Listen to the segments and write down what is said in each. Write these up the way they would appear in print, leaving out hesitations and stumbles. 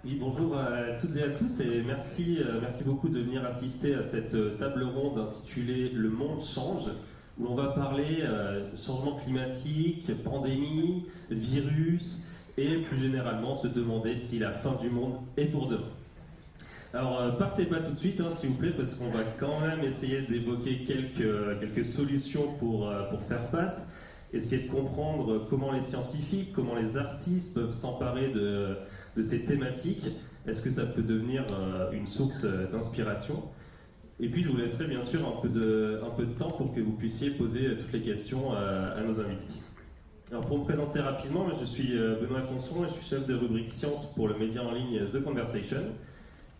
Oui, bonjour à toutes et à tous et merci beaucoup de venir assister à cette table ronde intitulée Le monde change, où on va parler changement climatique, pandémie, virus et plus généralement se demander si la fin du monde est pour demain. Alors partez pas tout de suite s'il vous plaît parce qu'on va quand même essayer d'évoquer quelques solutions pour faire face, essayer de comprendre comment les scientifiques, comment les artistes peuvent s'emparer de ces thématiques. Est-ce que ça peut devenir une source d'inspiration? Et puis je vous laisserai bien sûr un peu de temps pour que vous puissiez poser toutes les questions à nos invités. Alors pour me présenter rapidement, je suis Benoît Tonson et je suis chef de rubrique sciences pour le média en ligne The Conversation,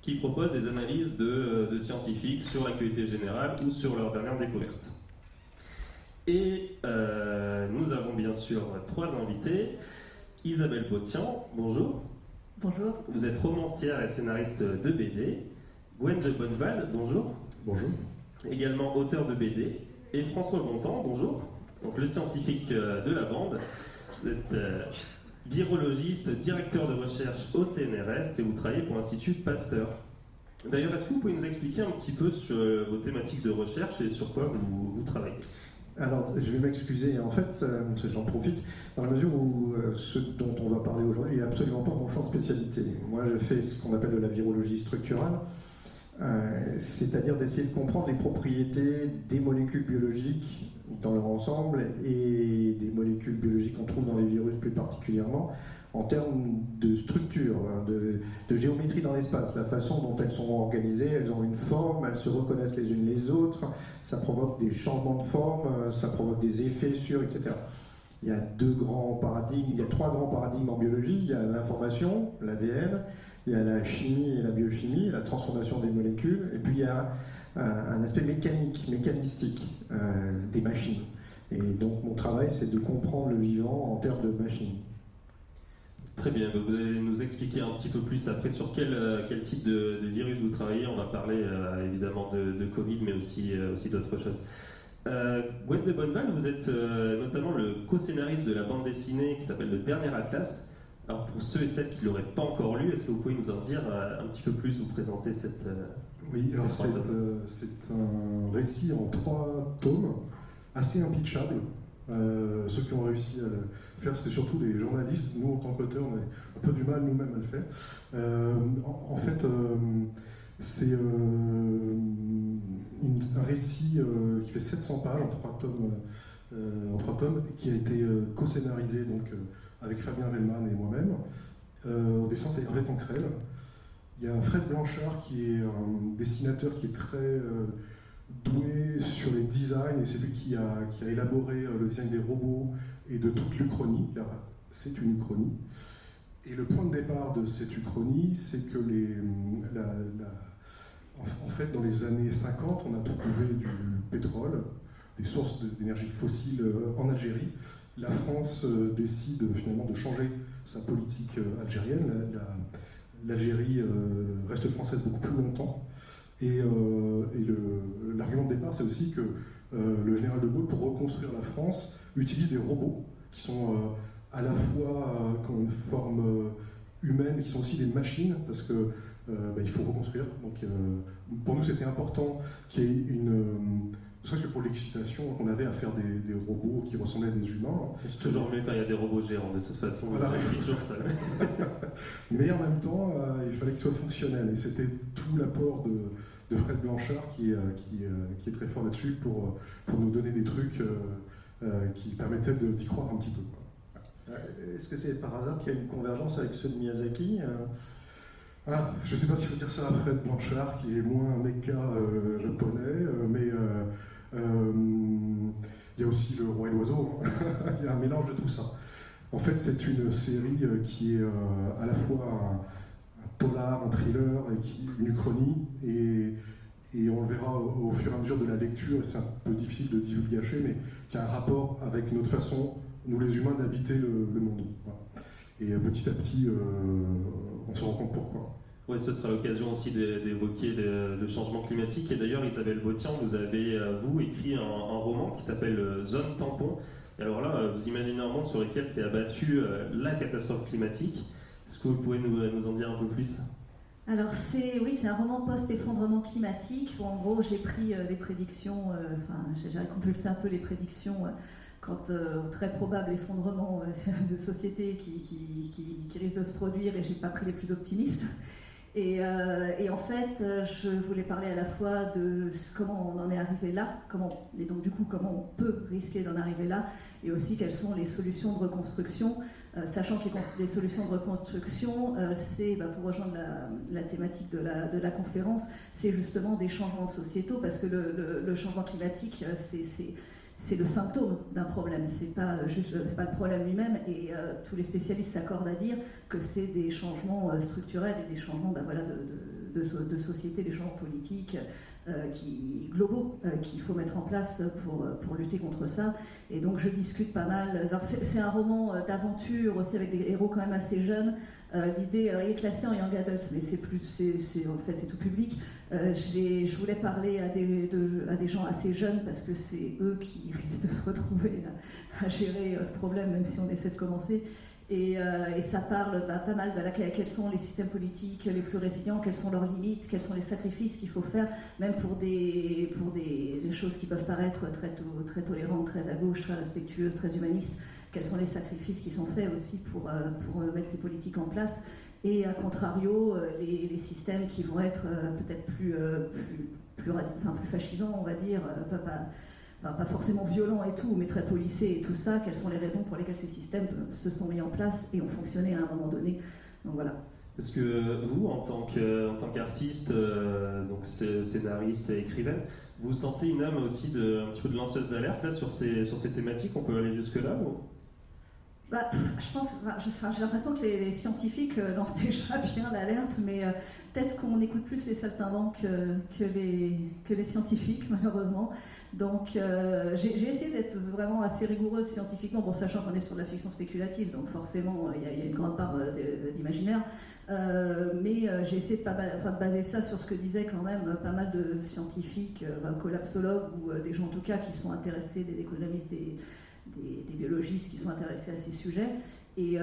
qui propose des analyses de scientifiques sur l'actualité générale ou sur leurs dernières découvertes. Et nous avons bien sûr trois invités. Isabelle Bautian, bonjour. Bonjour. Vous êtes romancière et scénariste de BD. Gwen de Bonneval, bonjour. Bonjour. Également auteur de BD. Et François Bontemps, bonjour. Donc le scientifique de la bande. Vous êtes virologiste, directeur de recherche au CNRS et vous travaillez pour l'Institut Pasteur. D'ailleurs, est-ce que vous pouvez nous expliquer un petit peu sur vos thématiques de recherche et sur quoi vous travaillez? Alors, je vais m'excuser, en fait, j'en profite, dans la mesure où ce dont on va parler aujourd'hui n'est absolument pas mon champ de spécialité. Moi, je fais ce qu'on appelle de la virologie structurale, c'est-à-dire d'essayer de comprendre les propriétés des molécules biologiques dans leur ensemble et des molécules biologiques qu'on trouve dans les virus plus particulièrement, en termes de structure, de géométrie dans l'espace, la façon dont elles sont organisées, elles ont une forme, elles se reconnaissent les unes les autres, ça provoque des changements de forme, ça provoque des effets sur, etc. Il y a trois grands paradigmes en biologie, il y a l'information, l'ADN, il y a la chimie et la biochimie, la transformation des molécules, et puis il y a un aspect mécanistique des machines. Et donc mon travail, c'est de comprendre le vivant en termes de machines. Très bien, vous allez nous expliquer un petit peu plus après sur quel type de virus vous travaillez. On va parler évidemment de Covid, mais aussi d'autres choses. Gwen de Bonneval, vous êtes notamment le co-scénariste de la bande dessinée qui s'appelle Le Dernier Atlas. Alors pour ceux et celles qui ne l'auraient pas encore lu, est-ce que vous pouvez nous en dire un petit peu plus, vous présenter cette... Oui, alors c'est un récit en 3 tomes, assez impitchable. Ceux qui ont réussi à le faire, c'est surtout les journalistes. Nous, en tant qu'auteurs, on a un peu du mal nous-mêmes à le faire. En fait, c'est un récit qui fait 700 pages en 3 tomes, qui a été co-scénarisé donc, avec Fabien Vellman et moi-même. Au dessin, c'est Hervé Tancrel. Il y a Fred Blanchard qui est un dessinateur qui est très doué sur les designs, et c'est lui qui a élaboré le design des robots et de toute l'Uchronie, car c'est une Uchronie. Et le point de départ de cette Uchronie, c'est que en fait, dans les années 50, on a trouvé du pétrole, des sources d'énergie fossile en Algérie. La France décide finalement de changer sa politique algérienne. L'Algérie reste française beaucoup plus longtemps. Et l'argument de départ, c'est aussi que le général de Gaulle, pour reconstruire la France, utilise des robots qui sont à la fois qui ont une forme humaine, mais qui sont aussi des machines, parce que il faut reconstruire. Donc, pour nous, c'était important qu'il y ait ne serait-ce que pour l'excitation qu'on avait à faire des robots qui ressemblaient à des humains. C'est toujours mieux quand il y a des robots gérants, de toute façon. Voilà. Toujours ça. Mais en même temps, il fallait qu'ils soient fonctionnels. Et c'était tout l'apport de Fred Blanchard qui est très fort là-dessus pour nous donner des trucs qui permettaient d'y croire un petit peu. Est-ce que c'est par hasard qu'il y a une convergence avec ceux de Miyazaki? Je ne sais pas s'il faut dire ça à Fred Blanchard, qui est moins un mecha japonais, mais il y a aussi Le Roi et l'Oiseau. Il y a un mélange de tout ça. En fait, c'est une série qui est à la fois un polar, un thriller, et une uchronie, et on le verra au fur et à mesure de la lecture, et c'est un peu difficile de divulgacher, mais qui a un rapport avec notre façon, nous les humains, d'habiter le monde. Voilà. Et petit à petit, on se rend compte pourquoi. Oui, ce sera l'occasion aussi d'évoquer le changement climatique. Et d'ailleurs, Isabelle Bautian, vous avez, vous, écrit un roman qui s'appelle Zone Tampon. Et alors là, vous imaginez un monde sur lequel s'est abattue la catastrophe climatique. Est-ce que vous pouvez nous en dire un peu plus ? Alors c'est un roman post-effondrement climatique où en gros j'ai pris des prédictions, j'ai compulsé un peu les prédictions quant au très probable effondrement de sociétés qui risque de se produire, et j'ai pas pris les plus optimistes. Et en fait, je voulais parler à la fois de comment on en est arrivé là, et donc du coup comment on peut risquer d'en arriver là, et aussi quelles sont les solutions de reconstruction, sachant que les solutions de reconstruction, c'est, pour rejoindre la thématique de la conférence, c'est justement des changements sociétaux, parce que le changement climatique, c'est le symptôme d'un problème, c'est pas le problème lui-même, et tous les spécialistes s'accordent à dire que c'est des changements structurels et des changements de société, des changements politiques globaux qu'il faut mettre en place pour lutter contre ça. Et donc je discute pas mal. Alors c'est un roman d'aventure aussi avec des héros quand même assez jeunes. L'idée, alors il est classé en young adult, mais en fait c'est tout public. Je voulais parler à des gens assez jeunes parce que c'est eux qui risquent de se retrouver à gérer ce problème, même si on essaie de commencer. Et ça parle pas mal de quels sont les systèmes politiques les plus résilients, quelles sont leurs limites, quels sont les sacrifices qu'il faut faire, même pour des choses qui peuvent paraître très tolérantes, très à gauche, très respectueuses, très humanistes. Quels sont les sacrifices qui sont faits aussi pour mettre ces politiques en place, et à contrario, les systèmes qui vont être peut-être plus fascisants, on va dire, pas forcément violents et tout, mais très policés et tout ça, quelles sont les raisons pour lesquelles ces systèmes se sont mis en place et ont fonctionné à un moment donné. Donc voilà. Est-ce que vous, en tant qu'artiste, donc scénariste et écrivaine, vous sentez une âme aussi un petit peu de lanceuse d'alerte là, sur ces thématiques? On peut aller jusque-là ou... Je pense, j'ai l'impression que les scientifiques lancent déjà bien l'alerte, mais peut-être qu'on écoute plus les saltimbanques que les scientifiques, malheureusement. Donc j'ai essayé d'être vraiment assez rigoureuse scientifiquement, sachant qu'on est sur de la fiction spéculative, donc forcément il y a une grande part d'imaginaire. Mais j'ai essayé de baser ça sur ce que disaient quand même pas mal de scientifiques, collapsologues ou des gens en tout cas qui sont intéressés, des économistes, des biologistes qui sont intéressés à ces sujets. Et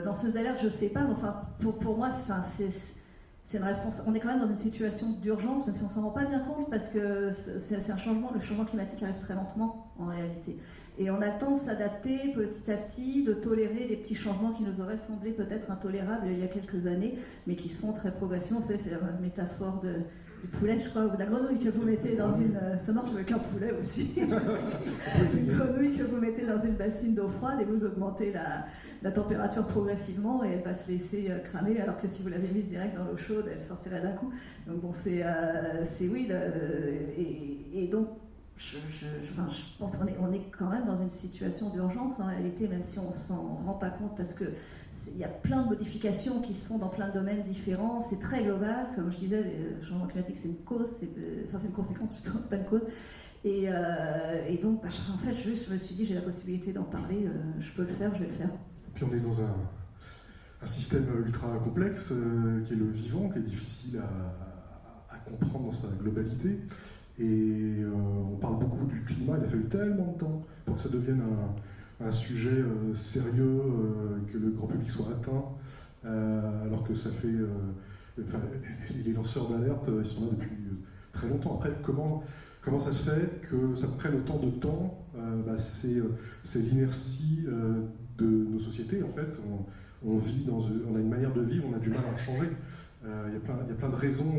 lanceuse d'alerte, je sais pas, mais enfin, pour moi, c'est une réponse. On est quand même dans une situation d'urgence, même si on s'en rend pas bien compte, parce que c'est un changement. Le changement climatique arrive très lentement, en réalité. Et on a le temps de s'adapter petit à petit, de tolérer des petits changements qui nous auraient semblé peut-être intolérables il y a quelques années, mais qui se font très progressivement. Vous savez, c'est la métaphore du poulet, je crois, ou de la grenouille que vous mettez dans une... Ça marche avec un poulet aussi. Une grenouille que vous mettez dans une bassine d'eau froide et vous augmentez la température progressivement et elle va se laisser cramer, alors que si vous l'avez mise direct dans l'eau chaude, elle sortirait d'un coup. Donc bon, c'est oui, et donc je pense qu'on est quand même dans une situation d'urgence en réalité, même si on s'en rend pas compte, parce que il y a plein de modifications qui se font dans plein de domaines différents, c'est très global, comme je disais, le changement climatique c'est une cause, c'est une conséquence justement, c'est pas une cause. Et donc, en fait, je me suis dit, j'ai la possibilité d'en parler, je peux le faire, je vais le faire. Puis on est dans un système ultra complexe qui est le vivant, qui est difficile à comprendre dans sa globalité. Et on parle beaucoup du climat, il a fallu tellement de temps pour que ça devienne un sujet sérieux, que le grand public soit atteint, alors que ça fait... les lanceurs d'alerte, ils sont là depuis très longtemps. Après, comment ça se fait que ça prenne autant de temps? C'est l'inertie de nos sociétés, en fait. On a une manière de vivre, on a du mal à en changer. Il y a plein de raisons.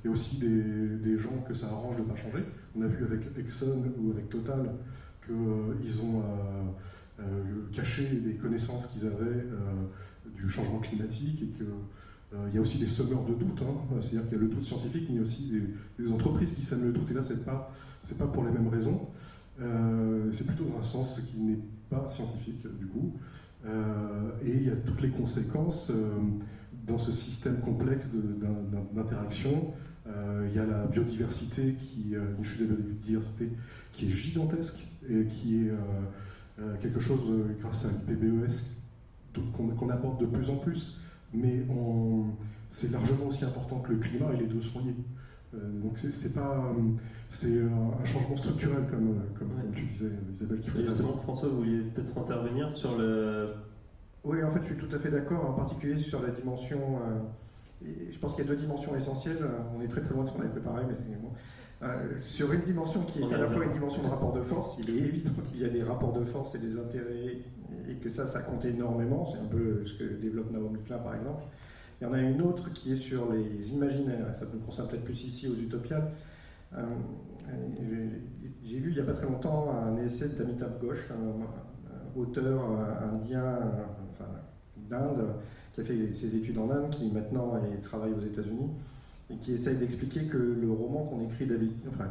Il y a aussi des gens que ça arrange de ne pas changer. On a vu avec Exxon ou avec Total qu'ils ont caché les connaissances qu'ils avaient du changement climatique, et qu'il y a aussi des semeurs de doute. C'est-à-dire qu'il y a le doute scientifique, mais il y a aussi des entreprises qui sèment le doute. Et là, c'est pas pour les mêmes raisons. C'est plutôt dans un sens qui n'est pas scientifique, du coup. Et il y a toutes les conséquences dans ce système complexe d'interaction. Il y a la biodiversité, une chute de biodiversité qui est gigantesque et qui est quelque chose, grâce à l'IPBES, qu'on aborde de plus en plus. Mais c'est largement aussi important que le climat, et les deux sont liés. Donc c'est un changement structurel, comme tu disais, Isabelle. Justement, François, vous vouliez peut-être intervenir sur Oui, en fait, je suis tout à fait d'accord, en particulier sur la dimension. Et je pense qu'il y a 2 dimensions essentielles. On est très très loin de ce qu'on avait préparé, mais c'est bon. Sur une dimension qui est à la fois une dimension de rapport de force, il est évident qu'il y a des rapports de force et des intérêts, et que ça compte énormément. C'est un peu ce que développe Naomi Klein, par exemple. Il y en a une autre qui est sur les imaginaires. Ça nous concerne peut-être plus ici aux Utopiales. J'ai lu il n'y a pas très longtemps un essai d'Amitav Ghosh, un auteur indien, d'Inde, qui a fait ses études en Inde, qui maintenant travaille aux États-Unis, et qui essaye d'expliquer que le roman qu'on écrit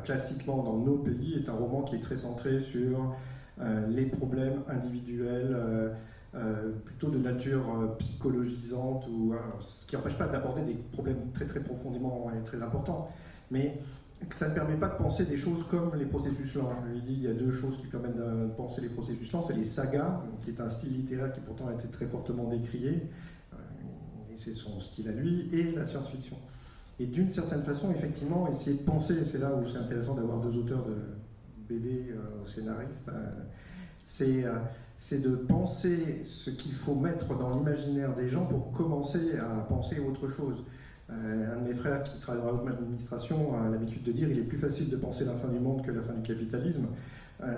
classiquement dans nos pays est un roman qui est très centré sur les problèmes individuels, plutôt de nature psychologisante, ce qui n'empêche pas d'aborder des problèmes très très profondément et très importants, mais ça ne permet pas de penser des choses comme les processus lents. Je lui dis, il y a 2 choses qui permettent de penser les processus lents, c'est les sagas, qui est un style littéraire qui pourtant a été très fortement décrié, et c'est son style à lui, et la science-fiction. Et d'une certaine façon, effectivement, essayer de penser, c'est là où c'est intéressant d'avoir 2 auteurs de BD au scénariste, c'est de penser ce qu'il faut mettre dans l'imaginaire des gens pour commencer à penser autre chose. Un de mes frères qui travaille dans la haute administration a l'habitude de dire qu'il est plus facile de penser la fin du monde que la fin du capitalisme.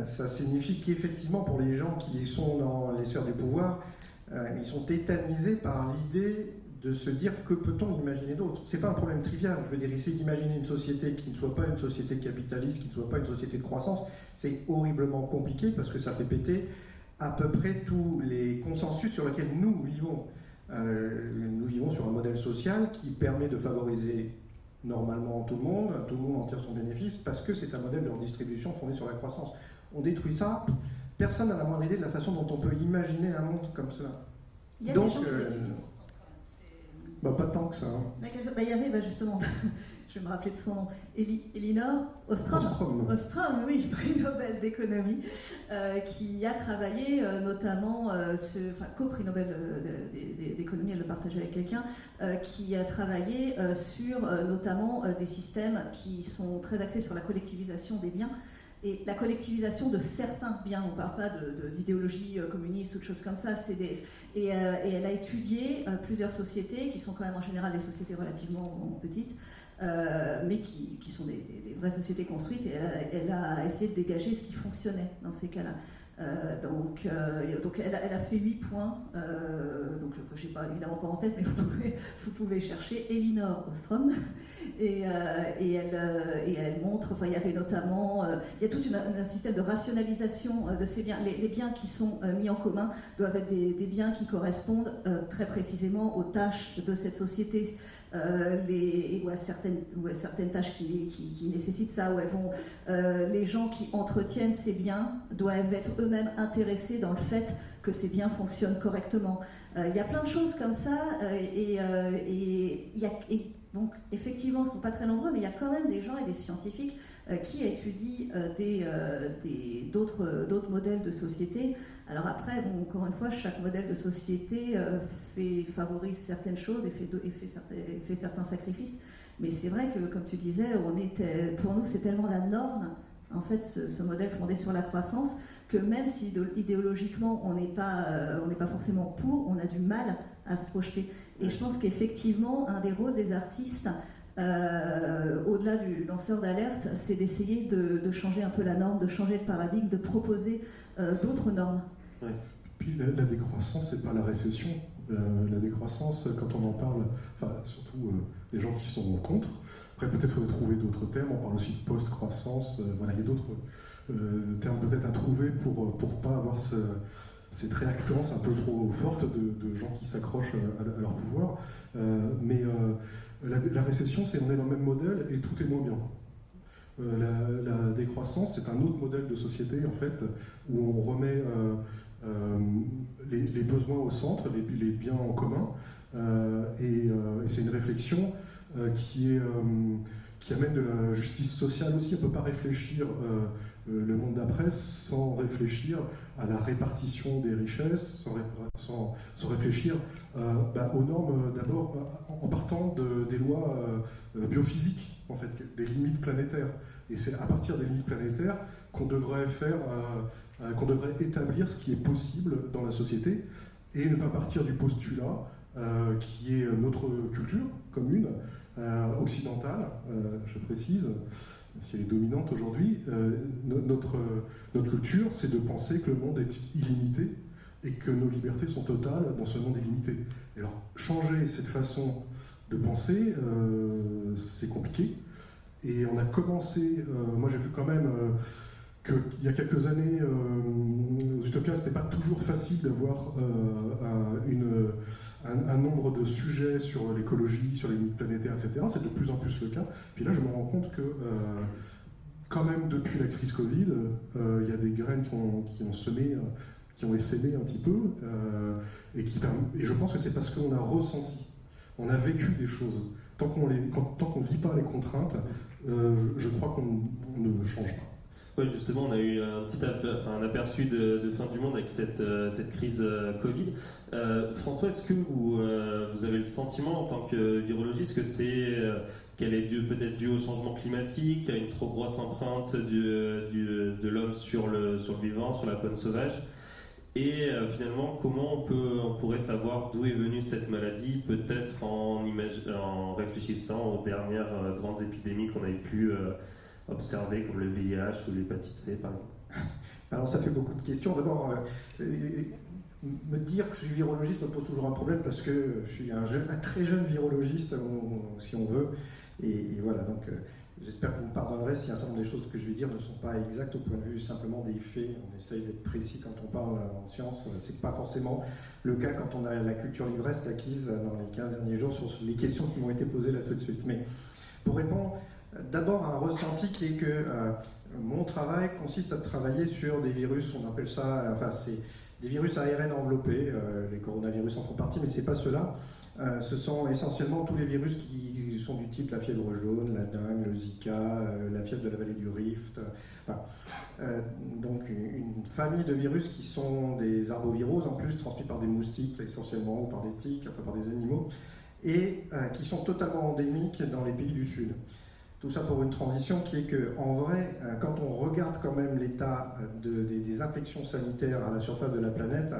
Ça signifie qu'effectivement, pour les gens qui sont dans les sphères du pouvoir, ils sont tétanisés par l'idée de se dire que peut-on imaginer d'autre. C'est pas un problème trivial. Je veux dire, essayer d'imaginer une société qui ne soit pas une société capitaliste, qui ne soit pas une société de croissance, c'est horriblement compliqué parce que ça fait péter à peu près tous les consensus sur lesquels nous vivons. Nous vivons sur un modèle social qui permet de favoriser normalement tout le monde en tire son bénéfice, parce que c'est un modèle de redistribution fondé sur la croissance. On détruit ça, personne n'a la moindre idée de la façon dont on peut imaginer un monde comme cela. Il y a Donc, des gens qui l'étudient. pas tant que ça. Il y avait justement, je vais me rappeler de son nom, Elinor Ostrom, oui, prix Nobel d'économie, qui a travaillé notamment, co-prix Nobel d'économie, elle le partageait avec quelqu'un, qui a travaillé sur notamment des systèmes qui sont très axés sur la collectivisation des biens. Et la collectivisation de certains biens, on ne parle pas d'idéologie communiste ou de choses comme ça, et elle a étudié plusieurs sociétés qui sont quand même en général des sociétés relativement petites, mais qui sont des vraies sociétés construites, et elle a essayé de dégager ce qui fonctionnait dans ces cas-là. Donc elle a fait 8 points, donc je n'ai évidemment pas en tête, mais vous pouvez chercher Elinor Ostrom, et elle montre, il y avait notamment, il y a tout un système de rationalisation de ces biens. Les biens qui sont mis en commun doivent être des biens qui correspondent très précisément aux tâches de cette société. Ou à certaines tâches qui nécessitent ça, où elles vont, les gens qui entretiennent ces biens doivent être eux-mêmes intéressés dans le fait que ces biens fonctionnent correctement. Il y a plein de choses comme ça, donc effectivement, ils ne sont pas très nombreux, mais il y a quand même des gens et des scientifiques qui étudient d'autres modèles de société. Alors après, encore une fois, chaque modèle de société favorise certaines choses et fait certains sacrifices. Mais c'est vrai que, comme tu disais, pour nous, c'est tellement la norme, en fait, ce modèle fondé sur la croissance, que même si idéologiquement, on n'est pas forcément pour, on a du mal à se projeter. Et je pense qu'effectivement, un des rôles des artistes, au-delà du lanceur d'alerte, c'est d'essayer de changer un peu la norme, de changer le paradigme, de proposer d'autres normes. Ouais. Puis la décroissance, c'est pas la récession. La décroissance, quand on en parle, surtout les gens qui sont contre, après peut-être faudrait trouver d'autres termes, on parle aussi de post-croissance, voilà, il y a d'autres termes peut-être à trouver pour pas avoir cette réactance un peu trop forte de gens qui s'accrochent à leur pouvoir. Mais la récession, on est dans le même modèle et tout est moins bien. La décroissance, c'est un autre modèle de société, en fait, où on remet les besoins au centre, les biens en commun, et c'est une réflexion qui amène de la justice sociale aussi. On ne peut pas réfléchir le monde d'après sans réfléchir à la répartition des richesses, sans réfléchir aux normes, d'abord en partant des lois biophysiques, en fait, des limites planétaires. Et c'est à partir des limites planétaires qu'on devrait établir ce qui est possible dans la société, et ne pas partir du postulat qui est notre culture commune, occidentale, je précise, si elle est dominante aujourd'hui. Notre culture, c'est de penser que le monde est illimité et que nos libertés sont totales dans ce monde illimité. Et alors, changer cette façon de penser, c'est compliqué. Et on a commencé, moi j'ai vu quand même qu'il y a quelques années, aux Utopias, c'était pas toujours facile d'avoir un nombre de sujets sur l'écologie, sur les limites planétaires, etc. C'est de plus en plus le cas. Puis là, je me rends compte que, quand même, depuis la crise Covid, il y a des graines qui ont semé, qui ont essaimé un petit peu, et je pense que c'est parce qu'on a ressenti, on a vécu des choses. Tant qu'on ne vit pas les contraintes, je crois qu'on ne change pas. Oui, justement, on a eu un aperçu de fin du monde avec cette crise Covid. François, est-ce que vous avez le sentiment, en tant que virologiste, qu'elle est peut-être due au changement climatique, à une trop grosse empreinte de l'homme sur le vivant, sur la faune sauvage? Et finalement, comment on pourrait savoir d'où est venue cette maladie, peut-être en réfléchissant aux dernières grandes épidémies qu'on avait pu observer, comme le VIH ou l'hépatite C, par exemple? Alors ça fait beaucoup de questions. D'abord, me dire que je suis virologiste me pose toujours un problème parce que je suis un très jeune virologiste, si on veut. Et voilà, donc j'espère que vous me pardonnerez si un certain nombre des choses que je vais dire ne sont pas exactes au point de vue simplement des faits. On essaye d'être précis quand on parle en science. C'est pas forcément le cas quand on a la culture livresque acquise dans les 15 derniers jours sur les questions qui m'ont été posées là tout de suite. Mais pour répondre, d'abord un ressenti qui est que mon travail consiste à travailler sur des virus, on appelle ça, c'est des virus ARN enveloppés, les coronavirus en font partie, mais c'est pas ceux-là. Ce sont essentiellement tous les virus qui sont du type la fièvre jaune, la dengue, le Zika, la fièvre de la vallée du Rift. Donc une famille de virus qui sont des arboviroses, en plus transmis par des moustiques essentiellement, ou par des tiques, par des animaux, et qui sont totalement endémiques dans les pays du Sud. Tout ça pour une transition qui est que, en vrai, quand on regarde quand même l'état des infections sanitaires à la surface de la planète,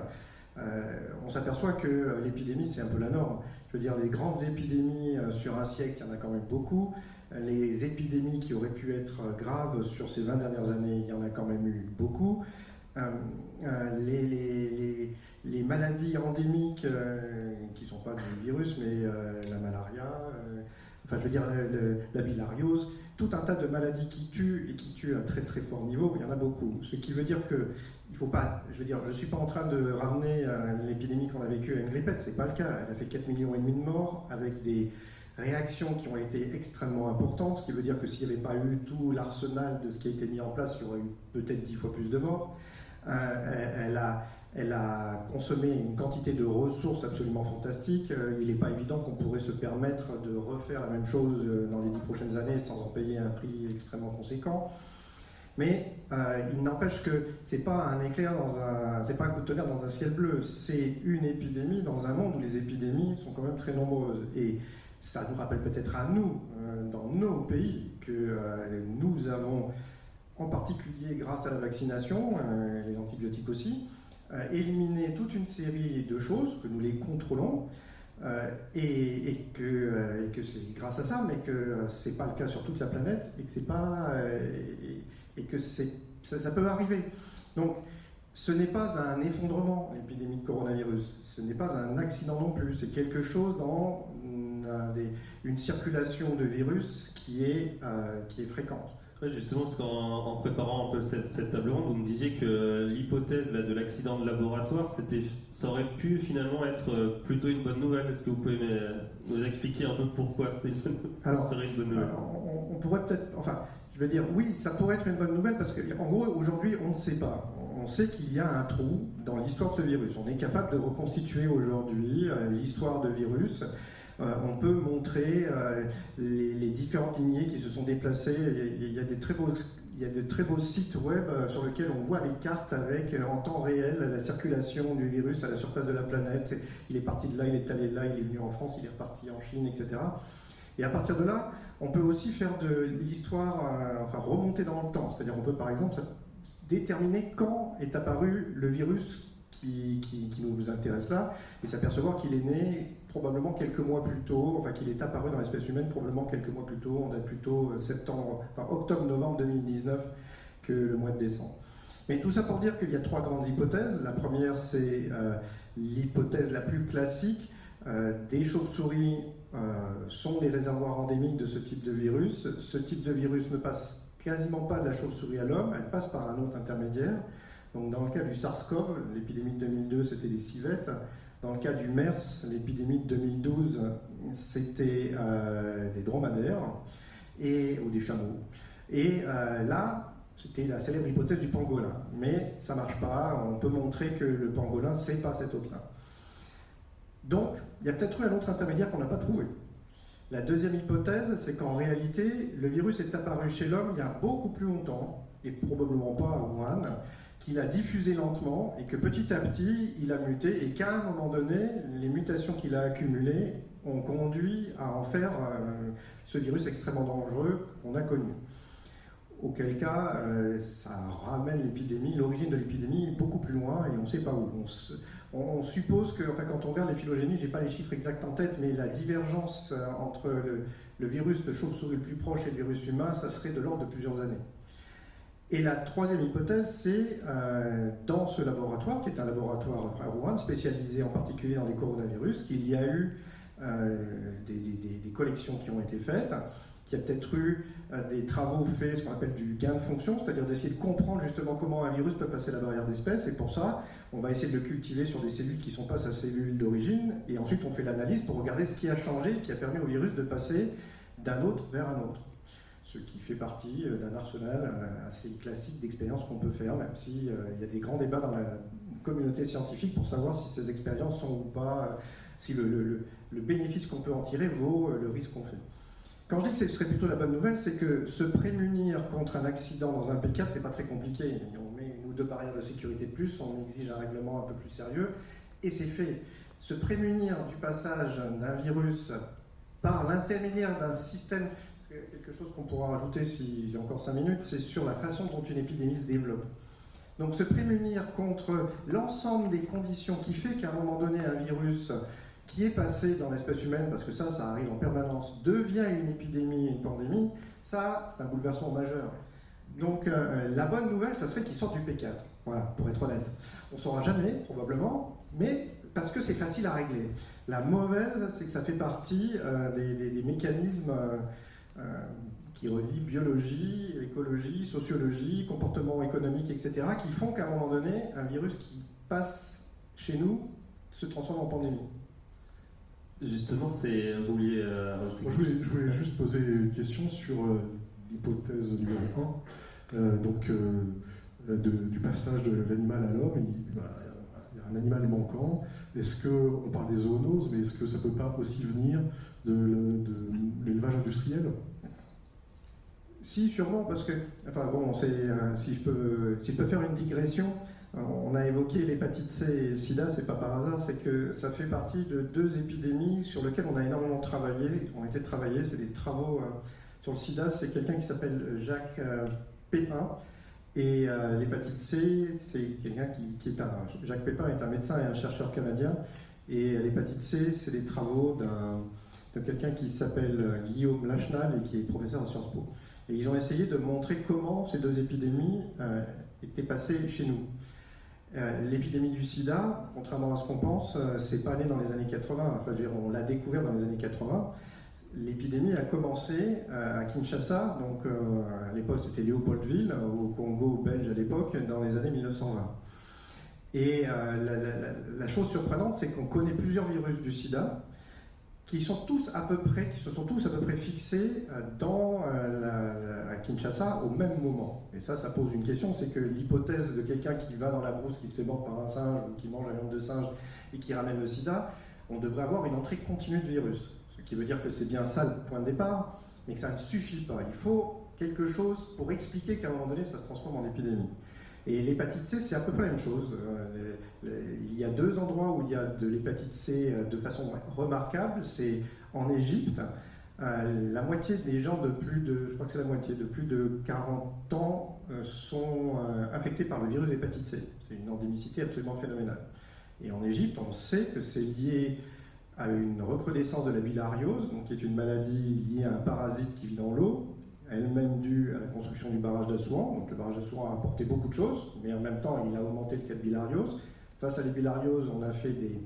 on s'aperçoit que l'épidémie, c'est un peu la norme. Je veux dire, les grandes épidémies sur un siècle, il y en a quand même beaucoup. Les épidémies qui auraient pu être graves sur ces 20 dernières années, il y en a quand même eu beaucoup. Les maladies endémiques, qui ne sont pas du virus, mais la malaria, la bilariose, tout un tas de maladies qui tuent et qui tuent à très très fort niveau, il y en a beaucoup. Ce qui veut dire que il faut pas, je ne suis pas en train de ramener l'épidémie qu'on a vécue à une grippette, c'est pas le cas. Elle a fait 4,5 millions de morts avec des réactions qui ont été extrêmement importantes, ce qui veut dire que s'il n'y avait pas eu tout l'arsenal de ce qui a été mis en place, il y aurait eu peut-être 10 fois plus de morts. Elle a consommé une quantité de ressources absolument fantastique. Il n'est pas évident qu'on pourrait se permettre de refaire la même chose dans les 10 prochaines années sans en payer un prix extrêmement conséquent. Mais il n'empêche que c'est pas un éclair c'est pas un coup de tonnerre dans un ciel bleu. C'est une épidémie dans un monde où les épidémies sont quand même très nombreuses. Et ça nous rappelle peut-être à nous, dans nos pays, que nous avons, en particulier grâce à la vaccination, les antibiotiques aussi, éliminer toute une série de choses, que nous les contrôlons, et que c'est grâce à ça, mais que c'est pas le cas sur toute la planète, et que c'est pas et que ça peut arriver. Donc, ce n'est pas un effondrement, l'épidémie de coronavirus. Ce n'est pas un accident non plus. C'est quelque chose dans une circulation de virus qui est fréquente. Ouais, justement, parce qu'en préparant un peu cette table ronde, vous me disiez que l'hypothèse de l'accident de laboratoire, ça aurait pu finalement être plutôt une bonne nouvelle. Est-ce que vous pouvez nous expliquer un peu pourquoi ça serait une bonne nouvelle? On pourrait peut-être... je veux dire, oui, ça pourrait être une bonne nouvelle parce qu'en gros, aujourd'hui, on ne sait pas. On sait qu'il y a un trou dans l'histoire de ce virus. On est capable de reconstituer aujourd'hui l'histoire de virus. On peut montrer les différentes lignées qui se sont déplacées. Il y a de très beaux sites web sur lesquels on voit les cartes avec en temps réel la circulation du virus à la surface de la planète. Il est parti de là, il est allé là, il est venu en France, il est reparti en Chine, etc. Et à partir de là, on peut aussi faire de l'histoire, remonter dans le temps. C'est-à-dire on peut par exemple déterminer quand est apparu le virus qui nous intéresse là, et s'apercevoir qu'il est né probablement quelques mois plus tôt, enfin qu'il est apparu dans l'espèce humaine probablement quelques mois plus tôt, on a plutôt octobre-novembre 2019 que le mois de décembre. Mais tout ça pour dire qu'il y a 3 grandes hypothèses. La première, c'est l'hypothèse la plus classique. Des chauves-souris sont des réservoirs endémiques de ce type de virus. Ce type de virus ne passe quasiment pas de la chauve-souris à l'homme, elle passe par un autre intermédiaire. Donc dans le cas du SARS-CoV, l'épidémie de 2002, c'était des civettes. Dans le cas du MERS, l'épidémie de 2012, c'était des dromadaires ou des chameaux. Et là, c'était la célèbre hypothèse du pangolin. Mais ça ne marche pas, on peut montrer que le pangolin, c'est pas cet hôte-là. Donc, il y a peut-être eu un autre intermédiaire qu'on n'a pas trouvé. La deuxième hypothèse, c'est qu'en réalité, le virus est apparu chez l'homme il y a beaucoup plus longtemps, et probablement pas à Wuhan, qu'il a diffusé lentement, et que petit à petit, il a muté, et qu'à un moment donné, les mutations qu'il a accumulées ont conduit à en faire ce virus extrêmement dangereux qu'on a connu. Auquel cas, ça ramène l'épidémie, l'origine de l'épidémie beaucoup plus loin, et on ne sait pas où. On suppose que, enfin, quand on regarde les phylogénies, je n'ai pas les chiffres exacts en tête, mais la divergence entre le virus de chauve-souris le plus proche et le virus humain, ça serait de l'ordre de plusieurs années. Et la troisième hypothèse, c'est dans ce laboratoire, qui est un laboratoire à Wuhan, spécialisé en particulier dans les coronavirus, qu'il y a eu des collections qui ont été faites, qu'il y a peut-être eu des travaux faits, ce qu'on appelle du gain de fonction, c'est-à-dire d'essayer de comprendre justement comment un virus peut passer la barrière d'espèce, et pour ça, on va essayer de le cultiver sur des cellules qui ne sont pas sa cellule d'origine, et ensuite on fait l'analyse pour regarder ce qui a changé, qui a permis au virus de passer d'un hôte vers un autre. Ce qui fait partie d'un arsenal assez classique d'expériences qu'on peut faire, même s'il y a des grands débats dans la communauté scientifique pour savoir si ces expériences sont ou pas, si le bénéfice qu'on peut en tirer vaut le risque qu'on fait. Quand je dis que ce serait plutôt la bonne nouvelle, c'est que se prémunir contre un accident dans un P4, c'est pas très compliqué. On met 1 ou 2 barrières de sécurité de plus, on exige un règlement un peu plus sérieux, et c'est fait. Se prémunir du passage d'un virus par l'intermédiaire d'un système, quelque chose qu'on pourra rajouter si j'ai encore 5 minutes, c'est sur la façon dont une épidémie se développe. Donc se prémunir contre l'ensemble des conditions qui fait qu'à un moment donné, un virus qui est passé dans l'espèce humaine, parce que ça arrive en permanence, devient une épidémie, une pandémie, ça, c'est un bouleversement majeur. Donc la bonne nouvelle, ça serait qu'il sorte du P4, voilà, pour être honnête. On ne saura jamais, probablement, mais parce que c'est facile à régler. La mauvaise, c'est que ça fait partie des mécanismes qui relient biologie, écologie, sociologie, comportement économique, etc., qui font qu'à un moment donné, un virus qui passe chez nous se transforme en pandémie. Justement, vous vouliez rajouter quelque chose ? Je voulais juste poser une question sur l'hypothèse numéro 1, du passage de l'animal à l'homme. Il y a un animal manquant. Est-ce qu'on parle des zoonoses, mais est-ce que ça ne peut pas aussi venir de l'élevage industriel ? Si, sûrement, parce que, enfin bon, si je peux faire une digression, on a évoqué l'hépatite C et le sida, c'est pas par hasard, c'est que ça fait partie de 2 épidémies sur lesquelles on a énormément travaillé, c'est des travaux sur le sida, c'est quelqu'un qui s'appelle Jacques Pépin, et l'hépatite C, c'est quelqu'un Jacques Pépin est un médecin et un chercheur canadien, et l'hépatite C, c'est des travaux de quelqu'un qui s'appelle Guillaume Lachenal et qui est professeur à Sciences Po. Et ils ont essayé de montrer comment ces 2 épidémies étaient passées chez nous. L'épidémie du sida, contrairement à ce qu'on pense, c'est pas né dans les années 80, enfin, on l'a découvert dans les années 80. L'épidémie a commencé à Kinshasa, donc à l'époque c'était Léopoldville, au Congo belge à l'époque, dans les années 1920. Et la chose surprenante, c'est qu'on connaît plusieurs virus du sida, qui se sont tous à peu près fixés à Kinshasa au même moment. Et ça pose une question, c'est que l'hypothèse de quelqu'un qui va dans la brousse, qui se fait mordre par un singe, ou qui mange un viande de singe, et qui ramène le sida, on devrait avoir une entrée continue de virus. Ce qui veut dire que c'est bien ça le point de départ, mais que ça ne suffit pas. Il faut quelque chose pour expliquer qu'à un moment donné, ça se transforme en épidémie. Et l'hépatite C, c'est à peu près la même chose. Il y a 2 endroits où il y a de l'hépatite C de façon remarquable. C'est en Égypte. La moitié des gens de plus de 40 ans sont infectés par le virus d'hépatite C. C'est une endémicité absolument phénoménale. Et en Égypte, on sait que c'est lié à une recrudescence de la bilhariose, donc qui est une maladie liée à un parasite qui vit dans l'eau, elle-même due à la construction du barrage d'Assouan. Donc le barrage d'Assouan a apporté beaucoup de choses, mais en même temps, il a augmenté le cas de bilhariose. Face à la bilhariose, on a fait des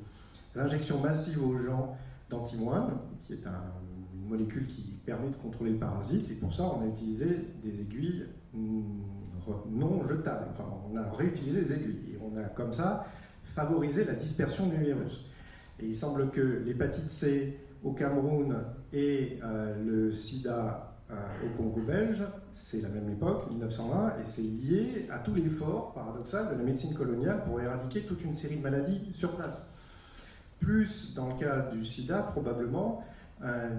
injections massives aux gens d'antimoine, qui est une molécule qui permet de contrôler le parasite, et pour ça, on a utilisé des aiguilles non jetables. Enfin, on a réutilisé des aiguilles, et on a comme ça favorisé la dispersion du virus. Et il semble que l'hépatite C au Cameroun et le sida au Congo belge, c'est la même époque, 1920, et c'est lié à tout l'effort paradoxal de la médecine coloniale pour éradiquer toute une série de maladies sur place. Plus, dans le cas du sida, probablement,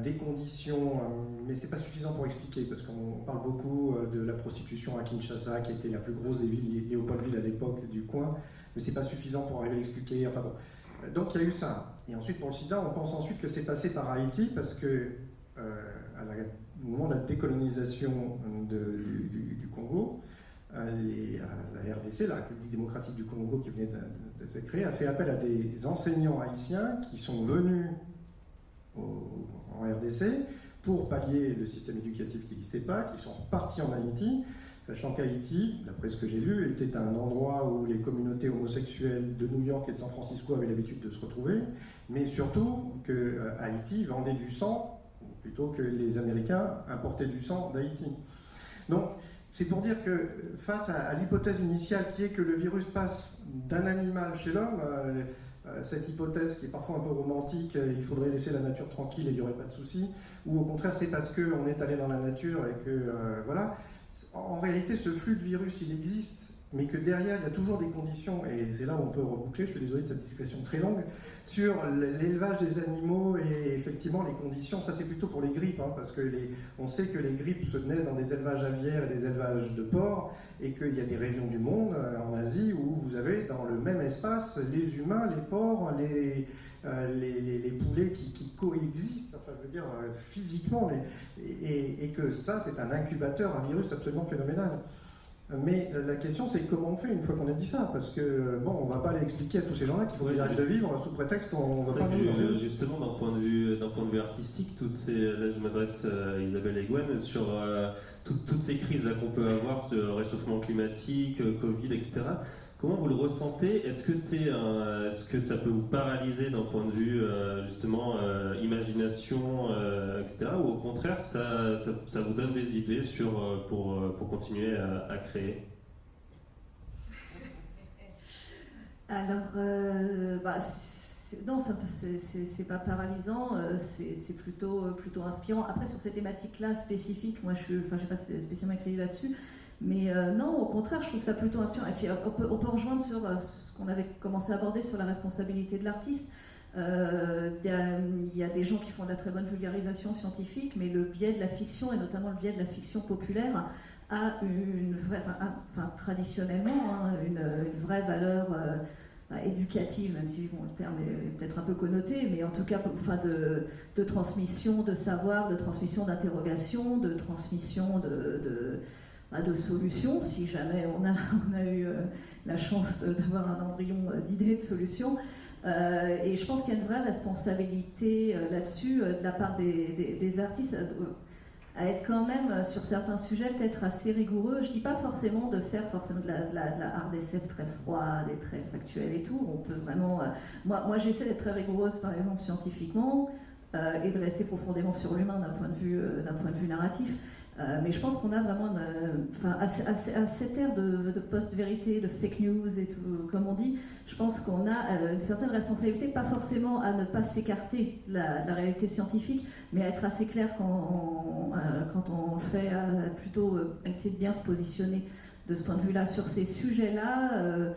des conditions, mais c'est pas suffisant pour expliquer, parce qu'on parle beaucoup de la prostitution à Kinshasa, qui était la plus grosse des villes, Léopoldville à l'époque du coin, mais c'est pas suffisant pour arriver à l'expliquer. Enfin bon. Donc il y a eu ça. Et ensuite, pour le sida, on pense ensuite que c'est passé par Haïti, parce que au moment de la décolonisation du Congo, la RDC, la République démocratique du Congo, qui venait d'être créée, a fait appel à des enseignants haïtiens qui sont venus en RDC pour pallier le système éducatif qui n'existait pas, qui sont repartis en Haïti, sachant qu'Haïti, d'après ce que j'ai lu, était un endroit où les communautés homosexuelles de New York et de San Francisco avaient l'habitude de se retrouver, mais surtout que Haïti vendait du sang plutôt que les Américains importaient du sang d'Haïti. Donc, c'est pour dire que face à l'hypothèse initiale qui est que le virus passe d'un animal chez l'homme, cette hypothèse qui est parfois un peu romantique, il faudrait laisser la nature tranquille et il n'y aurait pas de souci, ou au contraire c'est parce qu'on est allé dans la nature et que voilà. En réalité, ce flux de virus, il existe, mais que derrière, il y a toujours des conditions, et c'est là où on peut reboucler, je suis désolé de cette discussion très longue, sur l'élevage des animaux et effectivement les conditions. Ça, c'est plutôt pour les grippes, parce que on sait que les grippes se naissent dans des élevages aviaires et des élevages de porcs, et qu'il y a des régions du monde, en Asie, où vous avez dans le même espace les humains, les porcs, les poulets qui coexistent, enfin je veux dire physiquement, et que ça c'est un incubateur, un virus absolument phénoménal. Mais la question c'est comment on fait une fois qu'on a dit ça, parce que bon, on va pas aller expliquer à tous ces gens-là qu'il faut qu'ils arrêtent de vivre sous prétexte qu'on va pas vivre. Justement, d'un point de vue artistique, là je m'adresse à Isabelle et Gwen sur toutes ces crises là qu'on peut avoir, ce réchauffement climatique, Covid, etc. Comment vous le ressentez ? Est-ce que ça peut vous paralyser d'un point de vue justement imagination, etc. Ou au contraire ça vous donne des idées pour continuer à créer ? Alors, non, c'est pas paralysant, c'est plutôt inspirant. Après, sur ces thématiques-là spécifiques, moi j'ai pas spécialement écrit là-dessus. Mais non, au contraire, je trouve ça plutôt inspirant. Et puis on peut rejoindre sur ce qu'on avait commencé à aborder sur la responsabilité de l'artiste. Il y a des gens qui font de la très bonne vulgarisation scientifique, mais le biais de la fiction, et notamment le biais de la fiction populaire, a une vraie, traditionnellement, une vraie valeur éducative, même si le terme est peut-être un peu connoté, mais en tout cas de transmission de savoir, de transmission d'interrogation, de transmission de solutions, si jamais on a eu la chance d'avoir un embryon d'idées de solutions. Et je pense qu'il y a une vraie responsabilité là-dessus de la part des artistes à être quand même sur certains sujets peut-être assez rigoureux. Je ne dis pas forcément de faire de la art SF très froide et très factuelle et tout. On peut vraiment... Moi j'essaie d'être très rigoureuse par exemple scientifiquement et de rester profondément sur l'humain d'un point de vue narratif. Mais je pense qu'on a vraiment à cette ère de post-vérité, de fake news et tout, comme on dit, je pense qu'on a une certaine responsabilité, pas forcément à ne pas s'écarter de la réalité scientifique, mais à être assez clair quand on le fait, plutôt essayer de bien se positionner de ce point de vue-là. Sur ces sujets-là,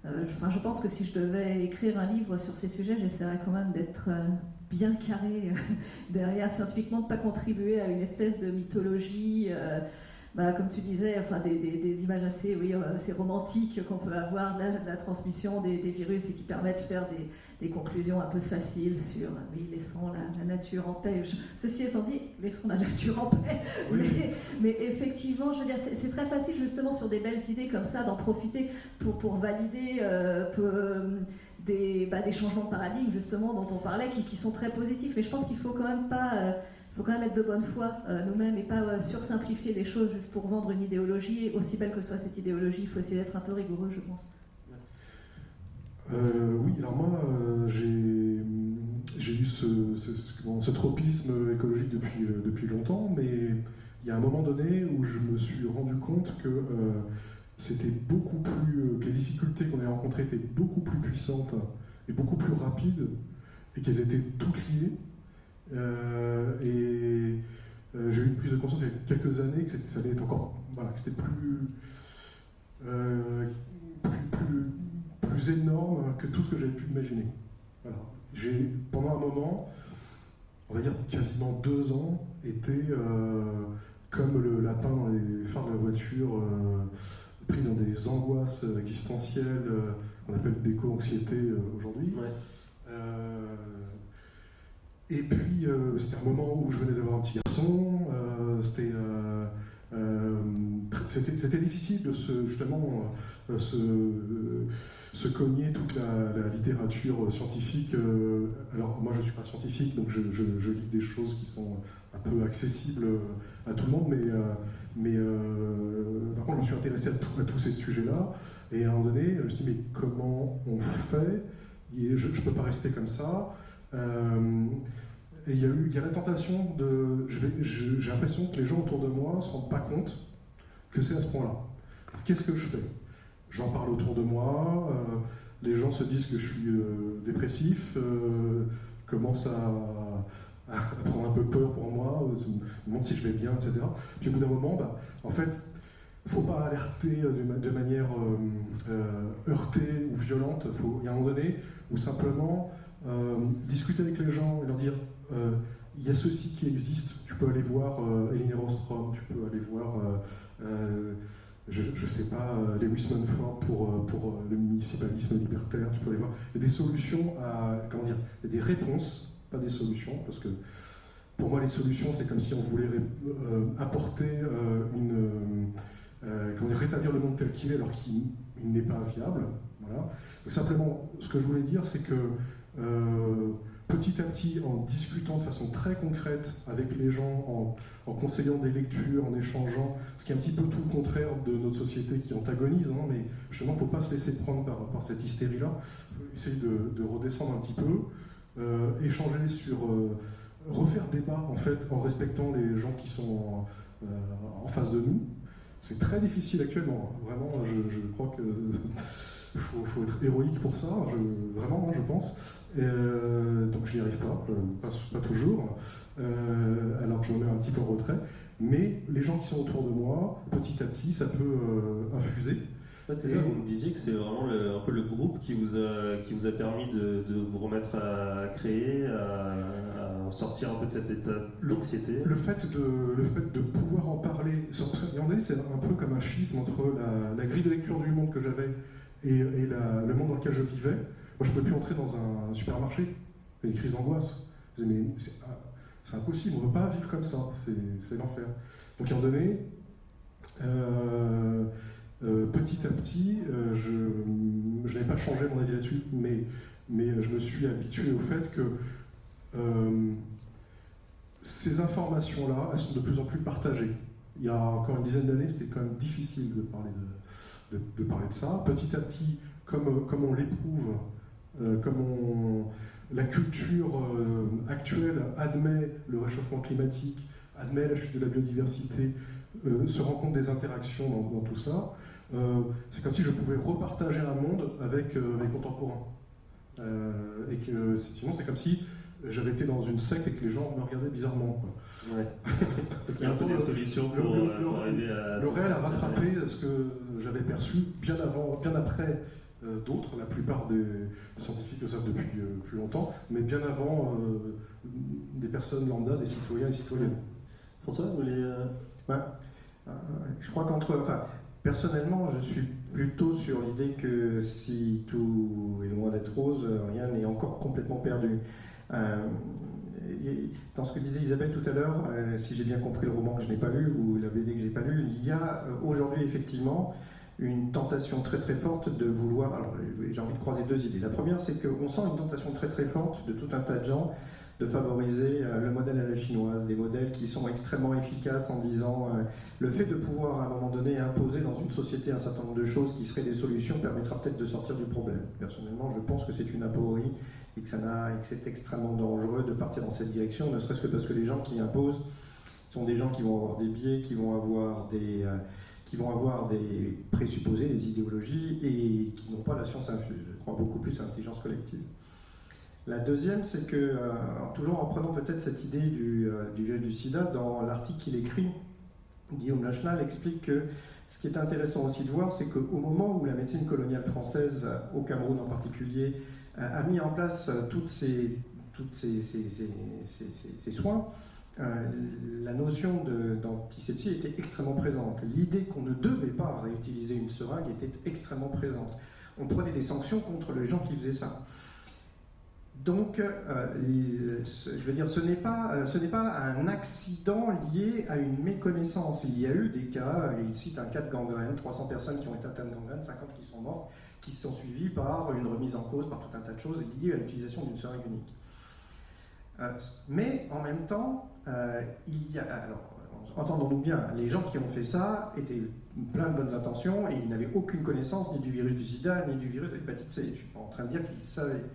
je pense que si je devais écrire un livre sur ces sujets, j'essaierais quand même d'être... bien carré derrière scientifiquement, de ne pas contribuer à une espèce de mythologie comme tu disais, enfin, des images assez, assez romantiques qu'on peut avoir de la transmission des virus et qui permettent de faire des conclusions un peu faciles sur laissons la nature en paix. Ceci étant dit, laissons la nature en paix. Mais effectivement, je veux dire, c'est très facile justement sur des belles idées comme ça d'en profiter pour valider des changements de paradigme justement dont on parlait qui sont très positifs. Mais je pense qu'il faut quand même pas... Il faut quand même être de bonne foi nous-mêmes et pas sursimplifier les choses juste pour vendre une idéologie. Et aussi belle que soit cette idéologie, il faut essayer d'être un peu rigoureux, je pense. Oui, alors moi, j'ai eu ce tropisme écologique depuis longtemps, mais il y a un moment donné où je me suis rendu compte que c'était beaucoup plus... que les difficultés qu'on avait rencontrées étaient beaucoup plus puissantes et beaucoup plus rapides, et qu'elles étaient toutes liées. J'ai eu une prise de conscience il y a quelques années que ça allait être encore, que c'était plus énorme que tout ce que j'avais pu imaginer. Voilà. J'ai, pendant un moment, on va dire quasiment 2 ans, été comme le lapin dans les phares de la voiture, pris dans des angoisses existentielles qu'on appelle d'éco-anxiété aujourd'hui. Ouais. Et puis, c'était un moment où je venais d'avoir un petit garçon, c'était difficile de se cogner toute la littérature scientifique. Alors, moi, je ne suis pas scientifique, donc je lis des choses qui sont un peu accessibles à tout le monde, mais par contre, je me suis intéressé à tous ces sujets-là, et à un moment donné, je me suis dit, mais comment on fait ? Je ne peux pas rester comme ça. Et il y a la tentation de... J'ai l'impression que les gens autour de moi ne se rendent pas compte que c'est à ce point-là. Qu'est-ce que je fais ? J'en parle autour de moi, les gens se disent que je suis dépressif, commencent à prendre un peu peur pour moi, se demandent si je vais bien, etc. Puis au bout d'un moment, en fait, il ne faut pas alerter de manière heurtée ou violente. Il y a un moment donné où simplement discuter avec les gens et leur dire il y a ceci qui existe, tu peux aller voir Elinor Ostrom, tu peux aller voir je sais pas, Lewis Mumford pour le municipalisme libertaire, tu peux aller voir. Il y a des solutions il y a des réponses, pas des solutions, parce que pour moi les solutions c'est comme si on voulait apporter rétablir le monde tel qu'il est alors qu'il n'est pas viable. Voilà. Donc simplement, ce que je voulais dire, c'est que petit à petit, en discutant de façon très concrète avec les gens, en conseillant des lectures, en échangeant, ce qui est un petit peu tout le contraire de notre société qui antagonise, mais justement, il ne faut pas se laisser prendre par cette hystérie-là. Il faut essayer de redescendre un petit peu, échanger sur... refaire débat, en fait, en respectant les gens qui sont en face de nous. C'est très difficile actuellement. Vraiment, je crois que... Il faut être héroïque pour ça, vraiment, je pense. Donc je n'y arrive pas toujours. Alors je me mets un petit peu en retrait. Mais les gens qui sont autour de moi, petit à petit, ça peut infuser. Ouais, c'est ça, vous me disiez que c'est vraiment un peu le groupe qui vous a permis de vous remettre à créer, à sortir un peu de cet état d'anxiété. Le fait de pouvoir en parler, c'est un peu comme un schisme entre la grille de lecture du monde que j'avais et le monde dans lequel je vivais. Moi, je ne peux plus entrer dans un supermarché. J'ai des crises d'angoisse. Je dis, mais c'est impossible, on ne peut pas vivre comme ça, c'est l'enfer. Donc, à un moment donné, petit à petit, je n'ai pas changé mon avis là-dessus, mais je me suis habitué au fait que ces informations-là, elles sont de plus en plus partagées. Il y a encore une dizaine d'années, c'était quand même difficile de parler de ça. Petit à petit, comme on l'éprouve, la culture actuelle admet le réchauffement climatique, admet la chute de la biodiversité, se rend compte des interactions dans tout ça, c'est comme si je pouvais repartager un monde avec mes contemporains. Et que sinon, c'est comme si j'avais été dans une secte et que les gens me regardaient bizarrement. Quoi. Ouais. Donc il y a un peu des solutions pour arriver à... Le réel a rattrapé ce que j'avais perçu bien après d'autres. La plupart des scientifiques le savent depuis plus longtemps, mais bien avant des personnes lambda, des citoyens et citoyennes. François, vous voulez... Je crois personnellement, je suis plutôt sur l'idée que si tout est loin d'être rose, rien n'est encore complètement perdu. Dans ce que disait Isabelle tout à l'heure, si j'ai bien compris le roman que je n'ai pas lu ou la BD que je n'ai pas lu, il y a aujourd'hui effectivement une tentation très très forte de vouloir... Alors j'ai envie de croiser deux idées. La première, c'est qu'on sent une tentation très très forte de tout un tas de gens de favoriser le modèle à la chinoise, des modèles qui sont extrêmement efficaces en disant le fait de pouvoir à un moment donné imposer dans une société un certain nombre de choses qui seraient des solutions permettra peut-être de sortir du problème. Personnellement, je pense que c'est une aporie et que c'est extrêmement dangereux de partir dans cette direction, ne serait-ce que parce que les gens qui imposent sont des gens qui vont avoir des biais, qui vont avoir des présupposés, des idéologies et qui n'ont pas la science infuse. Je crois beaucoup plus à l'intelligence collective. La deuxième, c'est que, toujours en prenant peut-être cette idée du virus du sida, dans l'article qu'il écrit, Guillaume Lachenal explique que ce qui est intéressant aussi de voir, c'est qu'au moment où la médecine coloniale française, au Cameroun en particulier, a mis en place toutes ces soins, la notion d'antisepsie était extrêmement présente. L'idée qu'on ne devait pas réutiliser une seringue était extrêmement présente. On prenait des sanctions contre les gens qui faisaient ça. Donc, je veux dire, ce n'est pas un accident lié à une méconnaissance. Il y a eu des cas, il cite un cas de gangrène, 300 personnes qui ont été atteintes de gangrène, 50 qui sont mortes, qui sont suivies par une remise en cause, par tout un tas de choses liées à l'utilisation d'une seringue unique. Mais en même temps, il y a... Alors, entendons-nous bien, les gens qui ont fait ça étaient plein de bonnes intentions et ils n'avaient aucune connaissance ni du virus du sida, ni du virus de l'hépatite C. Je ne suis pas en train de dire qu'ils savaient.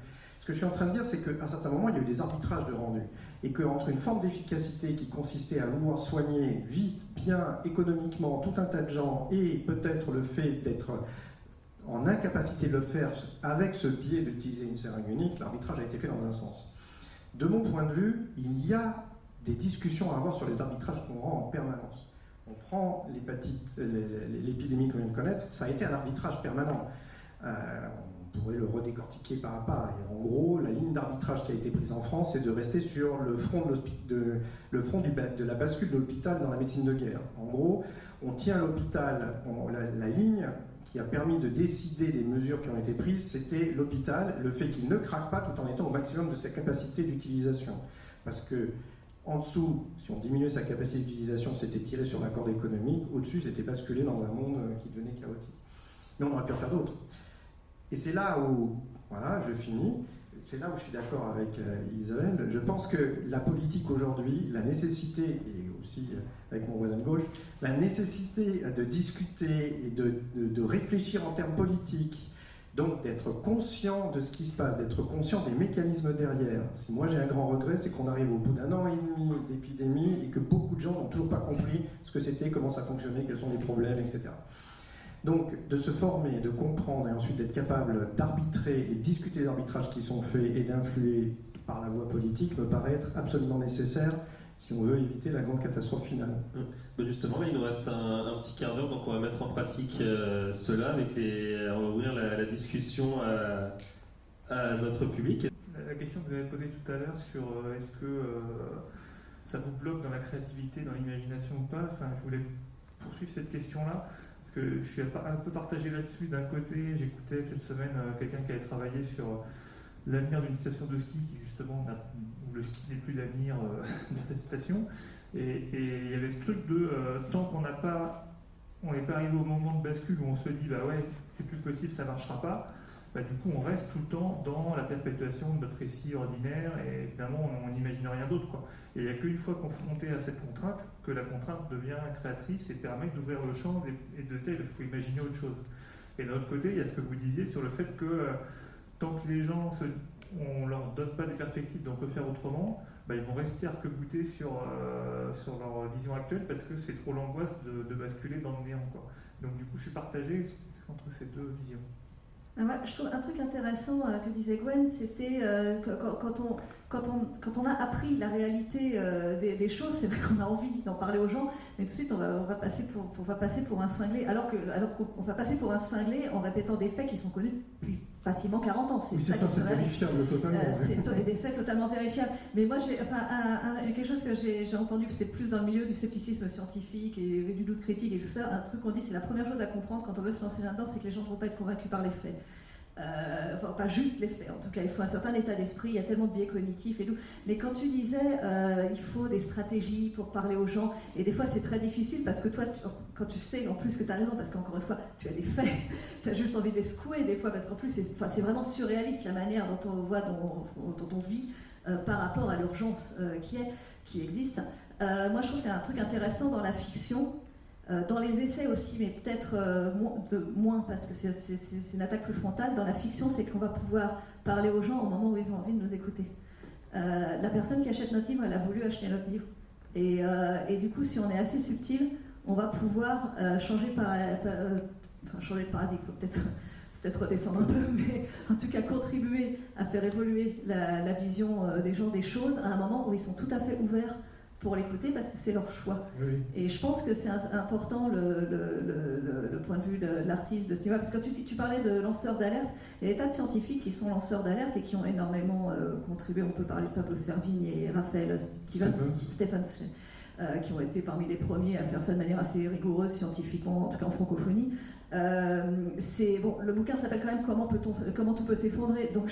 Ce que je suis en train de dire, c'est qu'à un certain moment, il y a eu des arbitrages de rendu. Et qu'entre une forme d'efficacité qui consistait à vouloir soigner vite, bien, économiquement, tout un tas de gens, et peut-être le fait d'être en incapacité de le faire avec ce biais d'utiliser une seringue unique, l'arbitrage a été fait dans un sens. De mon point de vue, il y a des discussions à avoir sur les arbitrages qu'on rend en permanence. On prend l'épidémie qu'on vient de connaître, ça a été un arbitrage permanent. On pourrait le redécortiquer pas à pas. Et en gros, la ligne d'arbitrage qui a été prise en France, c'est de rester sur le front de la bascule de l'hôpital dans la médecine de guerre. En gros, on tient l'hôpital, la ligne qui a permis de décider des mesures qui ont été prises, c'était l'hôpital, le fait qu'il ne craque pas tout en étant au maximum de sa capacité d'utilisation. Parce que en dessous, si on diminuait sa capacité d'utilisation, c'était tiré sur la corde économique. Au-dessus, c'était basculé dans un monde qui devenait chaotique. Mais on aurait pu en faire d'autres. Et c'est là où, voilà, je finis, c'est là où je suis d'accord avec Isabelle. Je pense que la politique aujourd'hui, la nécessité, et aussi avec mon voisin de gauche, la nécessité de discuter et de réfléchir en termes politiques, donc d'être conscient de ce qui se passe, d'être conscient des mécanismes derrière. Si moi j'ai un grand regret, c'est qu'on arrive au bout d'un an et demi d'épidémie et que beaucoup de gens n'ont toujours pas compris ce que c'était, comment ça fonctionnait, quels sont les problèmes, etc. Donc, de se former, de comprendre et ensuite d'être capable d'arbitrer et de discuter des arbitrages qui sont faits et d'influer par la voie politique me paraît être absolument nécessaire si on veut éviter la grande catastrophe finale. Justement, il nous reste un petit quart d'heure, donc on va mettre en pratique cela, on va ouvrir la discussion à notre public. La question que vous avez posée tout à l'heure sur est-ce que ça vous bloque dans la créativité, dans l'imagination ou pas, enfin, je voulais poursuivre cette question-là. Que je suis un peu partagé là-dessus. D'un côté, j'écoutais cette semaine quelqu'un qui avait travaillé sur l'avenir d'une station de ski qui justement, où le ski n'est plus l'avenir de cette station. Et il y avait ce truc de tant qu'on n'est pas arrivé au moment de bascule où on se dit bah ouais, c'est plus possible, ça marchera pas. Bah, du coup, on reste tout le temps dans la perpétuation de notre récit ordinaire et finalement, on n'imagine rien d'autre, quoi. Et il n'y a qu'une fois confronté à cette contrainte que la contrainte devient créatrice et permet d'ouvrir le champ et de dire qu'il faut imaginer autre chose. Et d'un autre côté, il y a ce que vous disiez sur le fait que tant que les gens, on ne leur donne pas des perspectives d'on peut faire autrement, bah, ils vont rester arc-boutés sur leur vision actuelle parce que c'est trop l'angoisse de basculer dans le néant, quoi. Donc du coup, je suis partagé entre ces deux visions. Je trouve un truc intéressant que disait Gwen, c'était quand on a appris la réalité des choses, c'est vrai qu'on a envie d'en parler aux gens, mais tout de suite on va passer pour un cinglé, alors qu'on va passer pour un cinglé en répétant des faits qui sont connus depuis facilement 40 ans. C'est vérifiable totalement. C'est des faits totalement vérifiables. Mais moi, quelque chose que j'ai entendu, c'est plus dans le milieu du scepticisme scientifique et du doute critique et tout ça, un truc qu'on dit, c'est la première chose à comprendre quand on veut se lancer là-dedans, c'est que les gens ne vont pas être convaincus par les faits. Pas juste les faits, en tout cas, il faut un certain état d'esprit, il y a tellement de biais cognitifs et tout. Mais quand tu disais, il faut des stratégies pour parler aux gens, et des fois c'est très difficile parce que toi, quand tu sais en plus que tu as raison, parce qu'encore une fois, tu as des faits, tu as juste envie de les secouer des fois, parce qu'en plus c'est vraiment surréaliste la manière dont on voit, dont on vit par rapport à l'urgence qui existe. Moi je trouve qu'il y a un truc intéressant dans la fiction. Dans les essais aussi, mais peut-être moins, parce que c'est une attaque plus frontale. Dans la fiction, c'est qu'on va pouvoir parler aux gens au moment où ils ont envie de nous écouter. La personne qui achète notre livre, elle a voulu acheter notre livre. Et du coup, si on est assez subtil, on va pouvoir changer de paradigme. Il faut peut-être redescendre un peu, mais en tout cas contribuer à faire évoluer la vision des gens des choses à un moment où ils sont tout à fait ouverts pour l'écouter parce que c'est leur choix. Oui. Et je pense que c'est important le point de vue de l'artiste de ce niveau, parce que quand tu parlais de lanceurs d'alerte, il y a des tas de scientifiques qui sont lanceurs d'alerte et qui ont énormément contribué. On peut parler de Pablo Servigne et Raphaël Stephens, qui ont été parmi les premiers à faire ça de manière assez rigoureuse scientifiquement, en tout cas en francophonie. Le bouquin s'appelle quand même Comment tout peut s'effondrer. Donc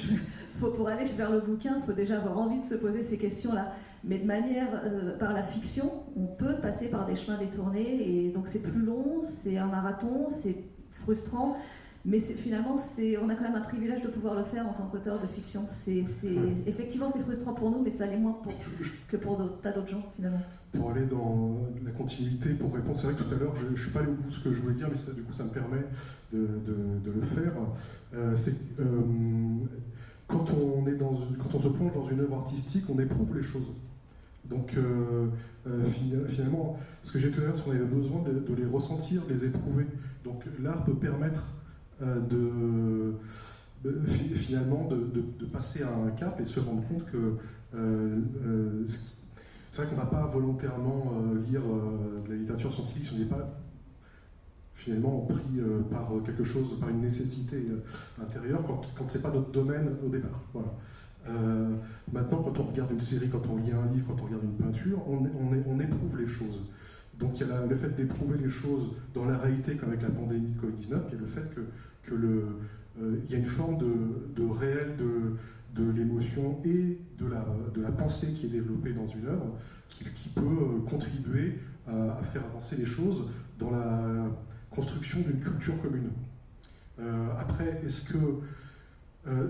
pour aller vers le bouquin, il faut déjà avoir envie de se poser ces questions-là. Mais de manière, par la fiction, on peut passer par des chemins détournés, et donc c'est plus long, c'est un marathon, c'est frustrant, mais finalement, on a quand même un privilège de pouvoir le faire en tant qu'auteur de fiction. Effectivement, c'est frustrant pour nous, mais ça l'est moins que pour tas d'autres gens, finalement. Pour aller dans la continuité, pour répondre, c'est vrai que tout à l'heure, je ne suis pas allé au bout de ce que je voulais dire, mais ça, du coup, ça me permet de le faire. Quand on se plonge dans une œuvre artistique, on éprouve les choses. Donc finalement, ce que j'ai dit tout à l'heure, c'est qu'on avait besoin de les ressentir, de les éprouver. Donc l'art peut permettre finalement de passer à un cap et de se rendre compte que c'est vrai qu'on ne va pas volontairement lire de la littérature scientifique si on n'est pas finalement pris par quelque chose, par une nécessité intérieure, quand c'est pas notre domaine au départ. Voilà. Maintenant, quand on regarde une série, quand on lit un livre, quand on regarde une peinture, on éprouve les choses. Donc il y a le fait d'éprouver les choses dans la réalité, comme avec la pandémie de Covid-19, il y a le fait il y a une forme de réel de l'émotion et de la pensée qui est développée dans une œuvre, qui peut contribuer à faire avancer les choses dans la construction d'une culture commune. Après, est-ce que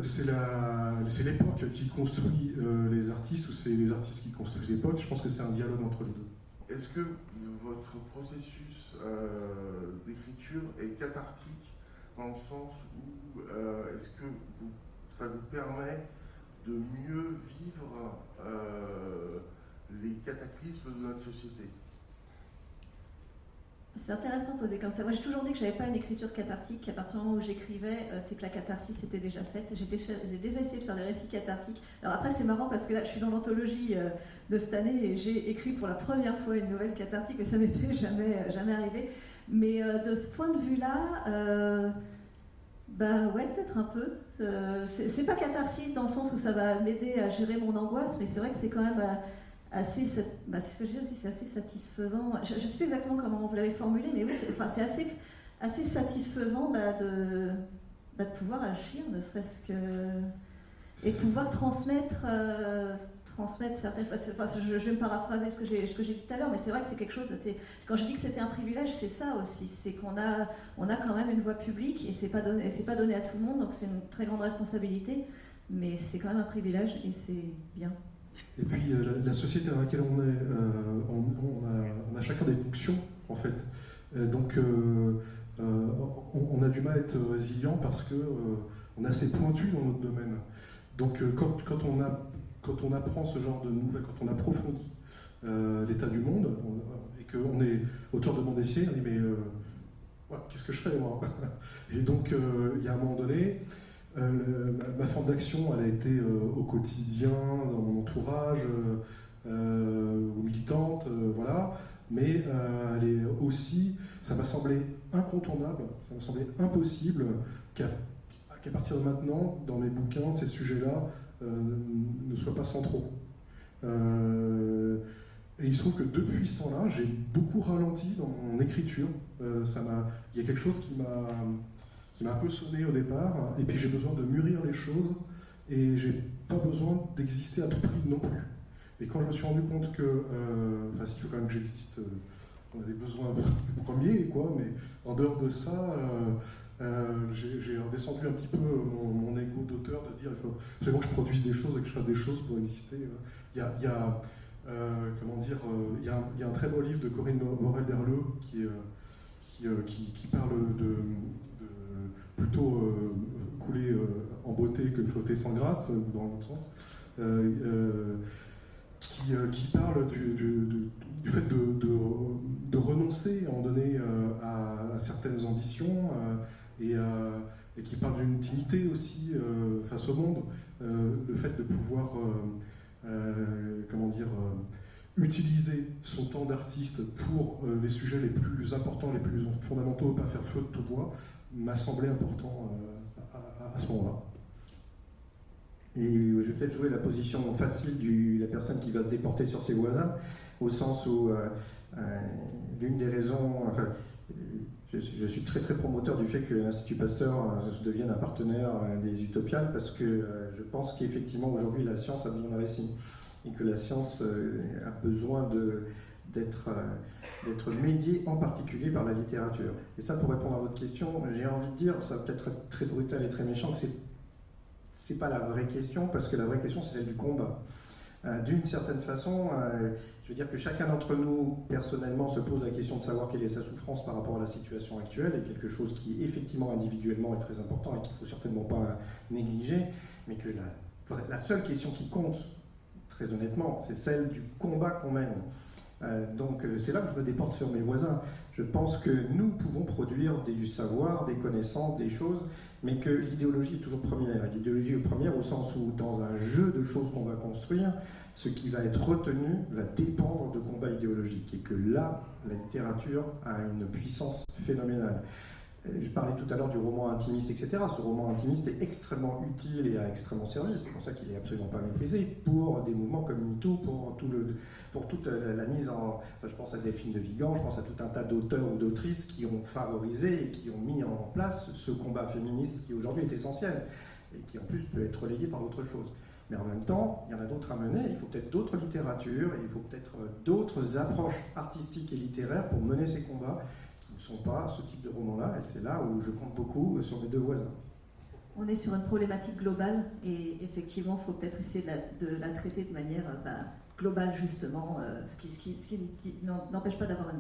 c'est l'époque qui construit les artistes ou c'est les artistes qui construisent l'époque? Je pense que c'est un dialogue entre les deux. Est-ce que votre processus d'écriture est cathartique dans le sens où est-ce que ça vous permet de mieux vivre les cataclysmes de notre société? C'est intéressant de poser comme ça. Moi, j'ai toujours dit que je n'avais pas une écriture cathartique. À partir du moment où j'écrivais, c'est que la catharsis était déjà faite. J'ai déjà essayé de faire des récits cathartiques. Alors après, c'est marrant parce que là, je suis dans l'anthologie de cette année et j'ai écrit pour la première fois une nouvelle cathartique, mais ça m'était jamais arrivé. Mais de ce point de vue-là, ouais, peut-être un peu. C'est pas catharsis dans le sens où ça va m'aider à gérer mon angoisse, mais c'est vrai que c'est quand même c'est ce que je dis aussi, c'est assez satisfaisant. Je ne sais plus exactement comment vous l'avez formulé, mais oui, c'est assez satisfaisant de pouvoir agir, ne serait-ce que... Et de pouvoir transmettre certaines... je vais me paraphraser ce que j'ai dit tout à l'heure, mais c'est vrai que c'est quelque chose... Quand je dis que c'était un privilège, c'est ça aussi. C'est qu'on a quand même une voix publique, et c'est pas donné à tout le monde, donc c'est une très grande responsabilité, mais c'est quand même un privilège, et c'est bien. Et puis la société dans laquelle on est, on a chacun des fonctions en fait. Donc on a du mal à être résilient parce que on est assez pointu dans notre domaine. Donc quand on apprend ce genre de nouvelles, quand on approfondit l'état du monde et qu'on est auteur de bande dessinée, on dit mais qu'est-ce que je fais moi? Et donc il y a un moment donné, Ma forme d'action, elle a été au quotidien, dans mon entourage, aux militantes, voilà. Mais elle est aussi, ça m'a semblé incontournable, ça m'a semblé impossible qu'à partir de maintenant, dans mes bouquins, ces sujets-là ne soient pas centraux. Et il se trouve que depuis ce temps-là, j'ai beaucoup ralenti dans mon écriture. Il y a quelque chose qui m'a un peu sonné au départ, et puis j'ai besoin de mûrir les choses, et j'ai pas besoin d'exister à tout prix non plus. Et quand je me suis rendu compte que, s'il faut quand même que j'existe, on a des besoins premiers, quoi, mais en dehors de ça, j'ai redescendu un petit peu mon ego d'auteur, de dire il faut absolument que je produise des choses et que je fasse des choses pour exister. Il y a un très beau livre de Corinne Morel-Derleux qui parle de plutôt couler en beauté que flotter sans grâce, dans l'autre sens, qui parle du fait de renoncer à en donner à certaines ambitions, et qui parle d'une dignité aussi face au monde, le fait de pouvoir utiliser son temps d'artiste pour les sujets les plus importants, les plus fondamentaux, pas faire feu de tout bois, m'a semblé important à ce moment-là. Et je vais peut-être jouer la position facile de la personne qui va se déporter sur ses voisins, au sens où l'une des raisons... je suis très très promoteur du fait que l'Institut Pasteur devienne un partenaire des Utopiales, parce que je pense qu'effectivement aujourd'hui la science a besoin d'un récit, et que la science a besoin d'être médiée en particulier par la littérature. Et ça, pour répondre à votre question, j'ai envie de dire, ça va peut-être être très brutal et très méchant, que c'est pas la vraie question, parce que la vraie question c'est celle du combat. D'une certaine façon, je veux dire que chacun d'entre nous, personnellement, se pose la question de savoir quelle est sa souffrance par rapport à la situation actuelle, et quelque chose qui, effectivement, individuellement, est très important et qu'il ne faut certainement pas négliger, mais que la seule question qui compte, très honnêtement, c'est celle du combat qu'on mène. Donc c'est là que je me déporte sur mes voisins. Je pense que nous pouvons produire du savoir, des connaissances, des choses, mais que l'idéologie est toujours première. L'idéologie est première au sens où, dans un jeu de choses qu'on va construire, ce qui va être retenu va dépendre de combats idéologiques. Et que là, la littérature a une puissance phénoménale. Je parlais tout à l'heure du roman intimiste, etc. Ce roman intimiste est extrêmement utile et a extrêmement servi. C'est pour ça qu'il n'est absolument pas méprisé pour des mouvements comme MeToo, pour toute la mise en... Enfin, je pense à Delphine de Vigan, je pense à tout un tas d'auteurs ou d'autrices qui ont favorisé et qui ont mis en place ce combat féministe qui aujourd'hui est essentiel et qui en plus peut être relayé par d'autres choses. Mais en même temps, il y en a d'autres à mener. Il faut peut-être d'autres littératures, et il faut peut-être d'autres approches artistiques et littéraires pour mener ces combats, ne sont pas ce type de roman-là, et c'est là où je compte beaucoup sur mes deux voisins. On est sur une problématique globale, et effectivement, il faut peut-être essayer de la traiter de manière globale, justement, ce qui n'empêche pas d'avoir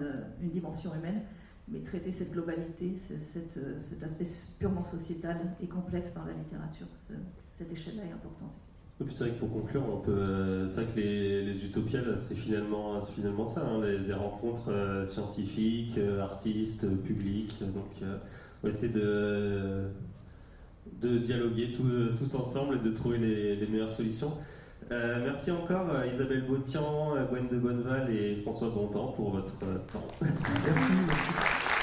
une dimension humaine, mais traiter cette globalité, cet aspect purement sociétal et complexe dans la littérature. Cette échelle-là est importante. Et puis c'est vrai que pour conclure, c'est vrai que les utopiales, c'est finalement ça, hein, des rencontres scientifiques, artistes, publics. Donc on va essayer de dialoguer tous ensemble et de trouver les meilleures solutions. Merci encore Isabelle Bautian, Gwen de Bonneval et François Bontemps pour votre temps. Merci.